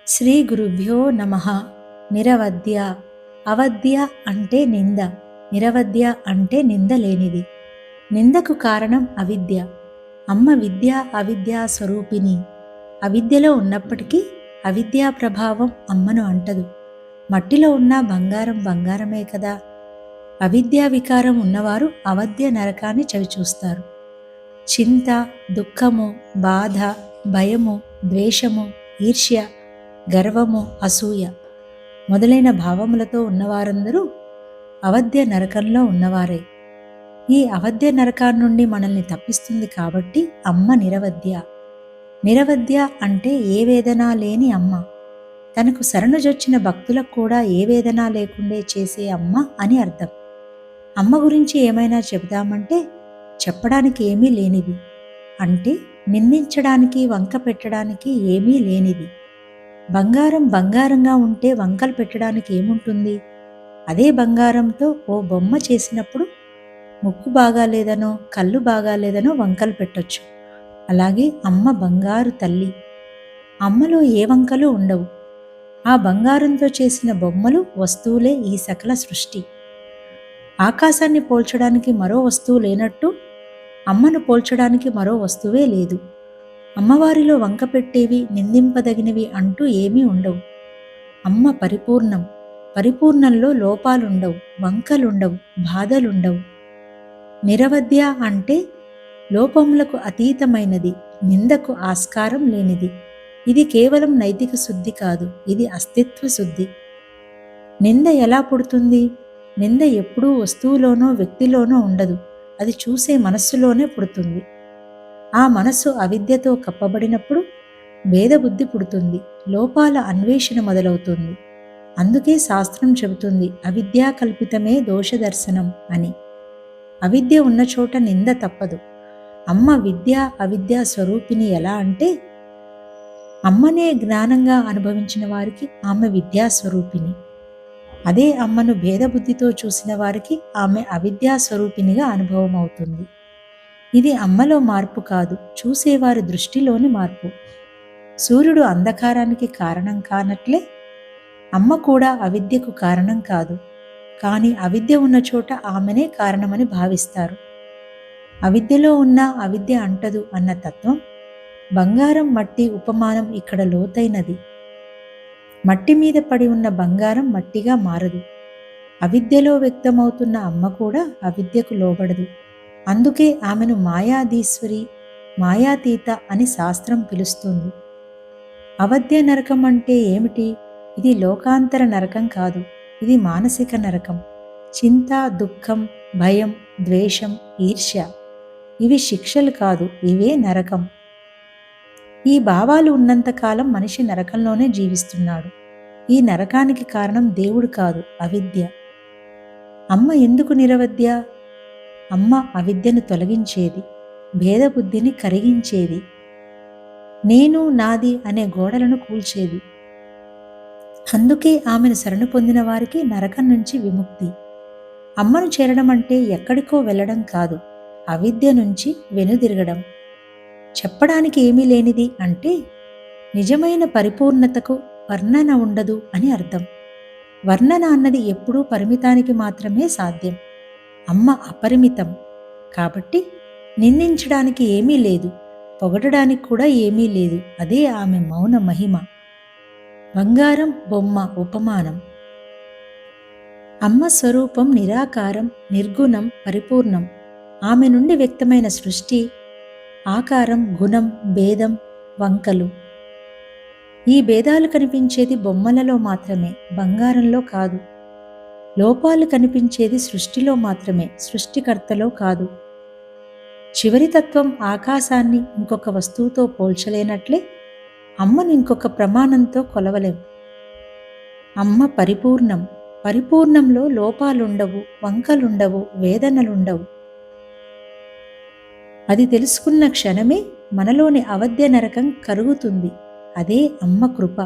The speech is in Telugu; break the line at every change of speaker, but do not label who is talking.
శ్రీ గురుభ్యో నమః. నిరవద్య. అవద్య అంటే నింద, నిరవద్య అంటే నింద లేనిది. నిందకు కారణం అవిద్య. అమ్మ విద్య అవిద్యా స్వరూపిణి. అవిద్యలో ఉన్నప్పటికీ అవిద్యా ప్రభావం అమ్మను అంటదు. మట్టిలో ఉన్న బంగారం బంగారమే కదా. అవిద్యా వికారం ఉన్నవారు అవద్య నరకాన్ని చవిచూస్తారు. చింత, దుఃఖము, బాధ, భయము, ద్వేషము, ఈర్ష్య, గర్వము, అసూయ మొదలైన భావములతో ఉన్నవారందరూ అవధ్య నరకంలో ఉన్నవారే. ఈ అవధ్య నరకాన్ని నుండి మనల్ని తప్పిస్తుంది కాబట్టి అమ్మ నిరవధ్య. నిరవధ్య అంటే ఏ వేదన లేని అమ్మ. తనకు శరణుజొచ్చిన భక్తులకు కూడా ఏ వేదన లేకుండే చేసే అమ్మ అని అర్థం. అమ్మ గురించి ఏమైనా చెబుదామంటే చెప్పడానికి ఏమీ లేనిది, అంటే నిందించడానికి వంక పెట్టడానికి ఏమీ లేనిది. బంగారం బంగారంగా ఉంటే వంకలు పెట్టడానికి ఏముంటుంది? అదే బంగారంతో ఓ బొమ్మ చేసినప్పుడు ముక్కు బాగాలేదనో కళ్ళు బాగాలేదనో వంకలు పెట్టొచ్చు. అలాగే అమ్మ బంగారు తల్లి. అమ్మలో ఏ వంకలు ఉండవు. ఆ బంగారంతో చేసిన బొమ్మలు, వస్తువులే ఈ సకల సృష్టి. ఆకాశాన్ని పోల్చడానికి మరో వస్తువు లేనట్టు అమ్మను పోల్చడానికి మరో వస్తువే లేదు. అమ్మవారిలో వంక పెట్టేవి, నిందింపదగినవి అంటూ ఏమీ ఉండవు. అమ్మ పరిపూర్ణం. పరిపూర్ణంలో లోపాలుండవు, వంకలుండవు, బాధలుండవు. నిరవధ్య అంటే లోపములకు అతీతమైనది, నిందకు ఆస్కారం లేనిది. ఇది కేవలం నైతిక శుద్ధి కాదు, ఇది అస్తిత్వ శుద్ధి. నింద ఎలా పుడుతుంది? నింద ఎప్పుడూ వస్తువులోనో వ్యక్తిలోనో ఉండదు. అది చూసే మనస్సులోనే పుడుతుంది. ఆ మనస్సు అవిద్యతో కప్పబడినప్పుడు భేదబుద్ధి పుడుతుంది, లోపాల అన్వేషణ మొదలవుతుంది. అందుకే శాస్త్రం చెబుతుంది అవిద్యా కల్పితమే దోషదర్శనం అని. అవిద్య ఉన్న చోట నింద తప్పదు. అమ్మ విద్య అవిద్యా స్వరూపిణి. ఎలా అంటే అమ్మనే జ్ఞానంగా అనుభవించిన వారికి ఆమె విద్యా స్వరూపిణి. అదే అమ్మను భేదబుద్ధితో చూసిన వారికి ఆమె అవిద్యా స్వరూపిణిగా అనుభవం అవుతుంది. ఇది అమ్మలో మార్పు కాదు, చూసేవారి దృష్టిలోని మార్పు. సూర్యుడు అంధకారానికి కారణం కానట్లే అమ్మ కూడా అవిద్యకు కారణం కాదు. కానీ అవిద్య ఉన్న చోట ఆమెనే కారణమని భావిస్తారు. అవిద్యలో ఉన్న అవిద్య అంటదు అన్న తత్వం. బంగారం మట్టి ఉపమానం ఇక్కడ లోతైనది. మట్టి మీద పడి ఉన్న బంగారం మట్టిగా మారదు. అవిద్యలో వ్యక్తమవుతున్న అమ్మ కూడా అవిద్యకు లోబడదు. అందుకే ఆమెను మాయాధీశ్వరి, మాయాతీత అని శాస్త్రం పిలుస్తుంది. అవధ్య నరకం అంటే ఏమిటి? ఇది లోకాంతర నరకం కాదు, ఇది మానసిక నరకం. చింత, దుఃఖం, భయం, ద్వేషం, ఈర్ష్య ఇవి శిక్షలు కాదు, ఇవే నరకం. ఈ భావాలు ఉన్నంతకాలం మనిషి నరకంలోనే జీవిస్తున్నాడు. ఈ నరకానికి కారణం దేవుడు కాదు, అవిద్య. అమ్మ ఎందుకు నిరవధ్య? అమ్మ అవిద్యను తొలగించేది, భేదబుద్ధిని కరిగించేది, నేను నాది అనే గోడలను కూల్చేది. అందుకే ఆమెను శరణు పొందిన వారికి నరకం నుంచి విముక్తి. అమ్మను చేరడం అంటే ఎక్కడికో వెళ్ళడం కాదు, అవిద్య నుంచి వెనుదిరగడం. చెప్పడానికి ఏమీ లేనిది అంటే నిజమైన పరిపూర్ణతకు వర్ణన ఉండదు అని అర్థం. వర్ణన అన్నది ఎప్పుడూ పరిమితానికి మాత్రమే సాధ్యం. అమ్మ అపరిమితం కాబట్టి నిందించడానికి ఏమీ లేదు, పొగడడానికి కూడా ఏమీ లేదు. అదే ఆమె మౌన మహిమ. బంగారం బొమ్మ ఉపమానం. అమ్మ స్వరూపం నిరాకారం, నిర్గుణం, పరిపూర్ణం. ఆమె నుండి వ్యక్తమైన సృష్టి, ఆకారం, గుణం, భేదం, వంకలు. ఈ భేదాలు కనిపించేది బొమ్మలలో మాత్రమే, బంగారంలో కాదు. లోపాలు కనిపించేది సృష్టిలో మాత్రమే, సృష్టికర్తలో కాదు. చివరి తత్వం ఆకాశాన్ని ఇంకొక వస్తువుతో పోల్చలేనట్లే అమ్మను ఇంకొక ప్రమాణంతో కొలవలేం. అమ్మ పరిపూర్ణం. పరిపూర్ణంలో లోపాలుండవు, వంకలుండవు, వేదనలుండవు. అది తెలుసుకున్న క్షణమే మనలోని అవధ్య నరకం కరుగుతుంది. అదే అమ్మ కృప.